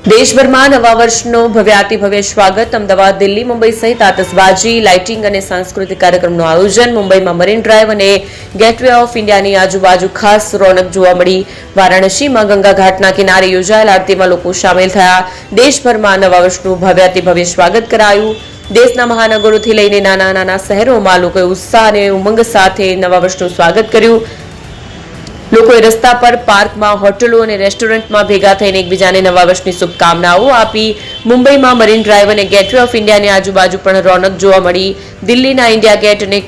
દેશભરમાં નવા વર્ષનો ભવ્યાતિભવ્ય સ્વાગત અમદાવાદ, દિલ્હી, મુંબઈ સહિત આતશબાજી, લાઇટિંગ અને સાંસ્કૃતિક કાર્યક્રમનું આયોજન મુંબઈમાં મરીન ડ્રાઈવ અને ગેટવે ઓફ ઇન્ડિયાની આજુબાજુ ખાસ રોનક જોવા મળી. વારાણસીમાં ગંગા ઘાટના કિનારે યોજાયેલ આરતીમાં લોકો સામેલ થયા. દેશભરમાં નવા વર્ષનું ભવ્યાતિભવ્ય સ્વાગત કરાયું. દેશના મહાનગરોથી લઈને નાના નાના શહેરોમાં લોકોએ ઉત્સાહ અને ઉમંગ સાથે નવા વર્ષનું સ્વાગત કર્યું. લોકોએ રસ્તા પર, પાર્કમાં, હોટલો અને રેસ્ટોરન્ટમાં ભેગા થઈને એકબીજાને નવા વર્ષની શુભકામનાઓ આપી. મુંબઈમાં મરીન ડ્રાઈવ અને ગેટવે ઓફ ઇન્ડિયાની આજુબાજુ પણ રોનક જોવા મળી. દિલ્હીના ઇન્ડિયા ગેટ અને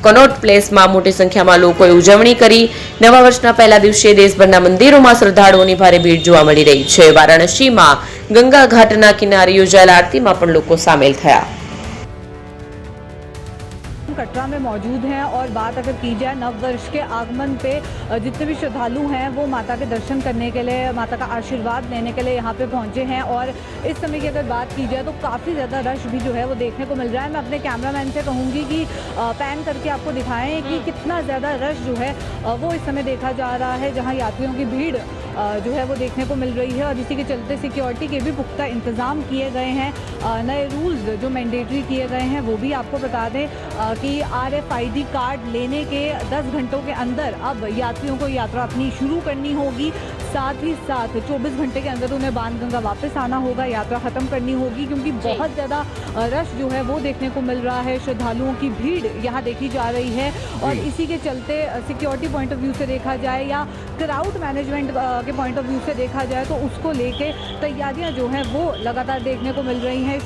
કનોટ પ્લેસમાં મોટી સંખ્યામાં લોકોએ ઉજવણી કરી. નવા વર્ષના પહેલા દિવસે દેશભરના મંદિરોમાં શ્રદ્ધાળુઓની ભારે ભીડ જોવા મળી રહી છે. વારાણસીમાં ગંગા ઘાટના કિનારે યોજાયેલ આરતીમાં પણ લોકો સામેલ થયા. कटरा में मौजूद हैं और बात अगर की जाए नव वर्ष के आगमन पे जितने भी श्रद्धालु हैं वो माता के दर्शन करने के लिए, माता का आशीर्वाद लेने के लिए यहाँ पे पहुँचे हैं और इस समय की अगर बात की जाए तो काफ़ी ज़्यादा रश भी जो है वो देखने को मिल रहा है. मैं अपने कैमरामैन से कहूँगी कि पैन करके आपको दिखाएं कि कितना ज़्यादा रश जो है वो इस समय देखा जा रहा है, जहाँ यात्रियों की भीड़ जो है वो देखने को मिल रही है और इसी के चलते सिक्योरिटी के भी पुख्ता इंतज़ाम किए गए हैं. नए रूल्स जो मैंडेटरी किए गए हैं वो भी आपको बता दें कि RFID कार्ड लेने के 10 घंटों के अंदर अब यात्रियों को यात्रा अपनी शुरू करनी होगी. साथ ही साथ 24 घंटे के अंदर उन्हें बाणगंगा वापस आना होगा, यात्रा ख़त्म करनी होगी क्योंकि बहुत ज़्यादा रश जो है वो देखने को मिल रहा है. श्रद्धालुओं की भीड़ यहाँ देखी जा रही है और इसी के चलते सिक्योरिटी पॉइंट ऑफ व्यू से देखा जाए या क्राउड मैनेजमेंट के पॉइंट ऑफ व्यू से देखा जाए तो उसको लेके तैयारियाँ जो हैं वो लगातार देखने को मिल रही हैं.